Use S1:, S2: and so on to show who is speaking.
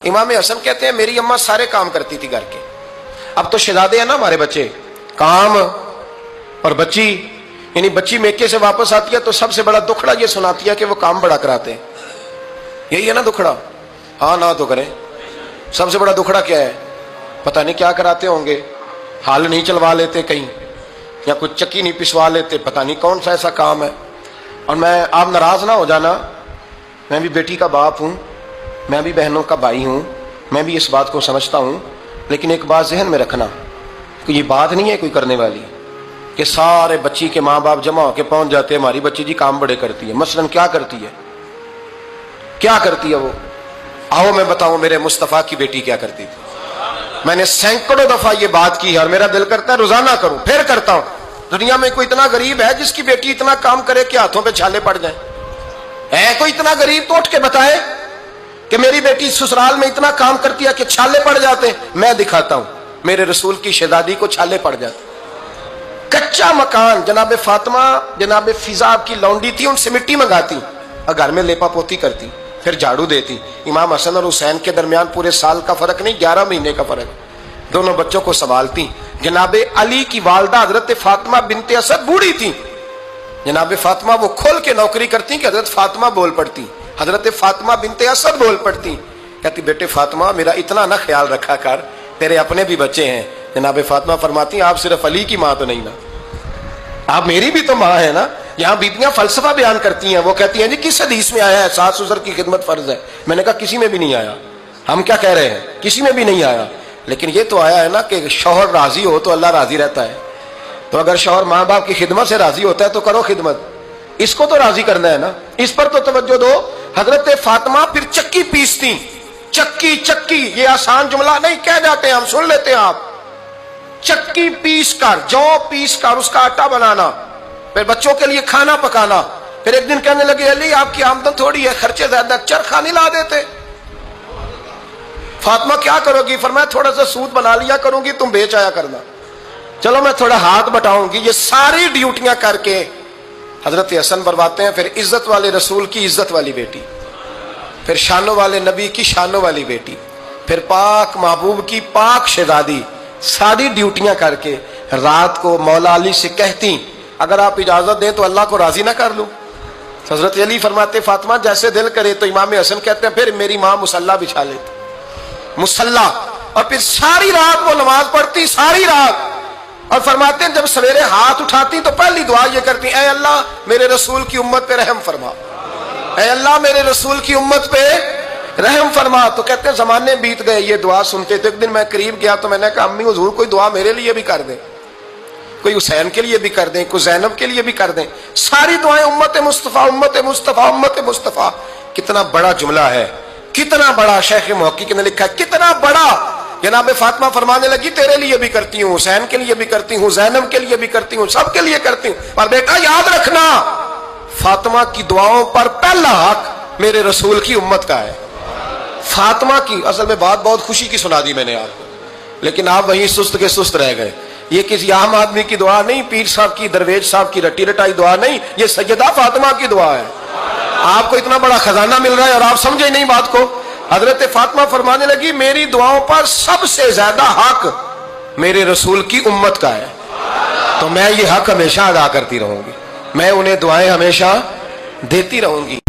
S1: इमाम हसन कहते हैं मेरी अम्मा सारे काम करती थी घर के। अब तो शहजादे हैं ना हमारे बच्चे, काम और बच्ची, यानी बच्ची मेके से वापस आती है तो सबसे बड़ा दुखड़ा ये सुनाती है कि वो काम बड़ा कराते हैं। यही है ना दुखड़ा? हाँ ना तो करें। सबसे बड़ा दुखड़ा क्या है? पता नहीं क्या कराते होंगे, हाल नहीं चलवा लेते कहीं, या कुछ चक्की नहीं पिसवा लेते, पता नहीं कौन सा ऐसा काम है। और मैं, आप नाराज ना हो जाना, मैं भी बेटी का बाप हूं, मैं भी बहनों का भाई हूं, मैं भी इस बात को समझता हूं, लेकिन एक बात जहन में रखना कि ये बात नहीं है कोई करने वाली कि सारे बच्ची के माँ बाप जमा होकर पहुंच जाते हैं हमारी बच्ची जी काम बड़े करती है। मसलन क्या करती है, क्या करती है वो? आओ मैं बताऊं मेरे मुस्तफा की बेटी क्या करती थी। मैंने सैकड़ों दफा ये बात की है और मेरा दिल करता है रोजाना करूं, फिर करता हूं। दुनिया में कोई इतना गरीब है जिसकी बेटी इतना काम करे कि हाथों पे छाले पड़ जाए? है कोई इतना गरीब तो उठ के बताए कि मेरी बेटी ससुराल में इतना काम करती है कि छाले पड़ जाते? मैं दिखाता हूं, मेरे रसूल की शहजादी को छाले पड़ जाते। कच्चा मकान, जनाबे फातिमा जनाबे फिजा की लौंडी थी, उनसे मिट्टी मंगाती और घर में लेपा पोती करती, फिर झाड़ू देती। इमाम हसन और हुसैन के दरमियान पूरे साल का फर्क नहीं, 11 महीने का फर्क। दोनों बच्चों को संभालती। जनाबे अली की वालदा हजरत फातिमा बिनते असद बूढ़ी थी, जनाबे फातिमा वो खोल के नौकरी करती कि हजरत फातिमा बोल पड़ती, हजरत फातिमा बिनते असद बोल पड़ती। कहती बेटे फातिमा मेरा इतना ना ख्याल रखा कर, तेरे अपने भी बच्चे हैं। जनाबे फातिमा फरमाती आप सिर्फ अली की माँ तो नहीं ना, आप मेरी भी तो माँ है ना। यहाँ बीबियां फलसफा बयान करती हैं, वो कहती हैं जी किस हदीस में आया है सास ससुर की खिदमत फर्ज है? मैंने कहा किसी में भी नहीं आया। हम क्या कह रहे हैं, किसी में भी नहीं आया, लेकिन ये तो आया है ना कि शौहर राजी हो तो अल्लाह राजी रहता है। तो अगर शौहर माँ बाप की खिदमत से राजी होता है तो करो खिदमत, इसको तो राजी करना है ना, इस पर तो तवज्जो दो। हजरत फातिमा फिर चक्की पीसती। चक्की चक्की ये आसान जुमला नहीं कह जाते हैं हम, सुन लेते हैं आप। चक्की पीस कर, जौ पीस कर उसका आटा बनाना, फिर बच्चों के लिए खाना पकाना। फिर एक दिन कहने लगे अली आपकी आमदन थोड़ी है, खर्चे ज्यादा, चरखा नहीं ला देते? फातिमा क्या करोगी? फरमाया थोड़ा सा सूद बना लिया करूंगी, तुम बेच आया करना। चलो मैं थोड़ा हाथ बटाऊंगी। ये सारी ड्यूटियां करके हजरत हसन बरवाते हैं। फिर इज्जत वाले रसूल की इज्जत वाली बेटी, फिर शानों वाले नबी की शानों वाली बेटी, फिर पाक महबूब की पाक शहजादी, सारी ड्यूटियां करके रात को मौला अली से कहती अगर आप इजाजत दें तो अल्लाह को राजी ना कर लूं? हजरत अली फरमाते फातिमा जैसे दिल करे। तो इमाम हसन कहते हैं फिर मेरी माँ मुसल्ला बिछा लेती, मुसल्ला, और फिर सारी रात वो नमाज पढ़ती, सारी रात। और फरमाते हैं जब सवेरे हाथ उठाती तो पहली दुआ ये करती ऐ अल्लाह मेरे रसूल की उम्मत पे रहम फरमा, ऐ अल्लाह मेरे रसूल की उम्मत पे रहम फरमा। तो कहते हैं जमाने बीत गए ये दुआ सुनते। तो एक दिन मैं करीब गया तो मैंने कहा अम्मी हुजूर कोई दुआ मेरे लिए भी कर दें, कोई हुसैन के लिए भी कर दें, कोई ज़ैनब के लिए भी कर दें। सारी दुआएं उम्मत मुस्तफ़ा उम्मत मुस्तफ़ा उम्मत मुस्तफ़ा। कितना बड़ा जुमला है, कितना बड़ा शेख मुहक्किक ने लिखा है, कितना बड़ा। जनाबे फातिमा फरमाने लगी तेरे लिए भी करती हूँ, हुसैन के लिए भी करती हूँ, ज़ैनब के लिए भी करती हूँ, सबके लिए करती हूँ। और बेटा याद रखना फातिमा की दुआओं पर पहला हक मेरे रसूल की उम्मत का है। फातिमा की असल में बात बहुत खुशी की सुना दी मैंने आपको, लेकिन आप वहीं सुस्त के सुस्त रह गए। ये किसी आम आदमी की दुआ नहीं, पीर साहब की, दरवेश साहब की रटी रटाई दुआ नहीं, ये सैयदा फातिमा की दुआ है। आपको इतना बड़ा खजाना मिल रहा है और आप समझे नहीं बात को। हजरत फातिमा फरमाने लगी मेरी दुआओं पर सबसे ज्यादा हक मेरे रसूल की उम्मत का है, तो मैं ये हक हमेशा अदा करती रहूंगी, मैं उन्हें दुआएं हमेशा देती रहूंगी।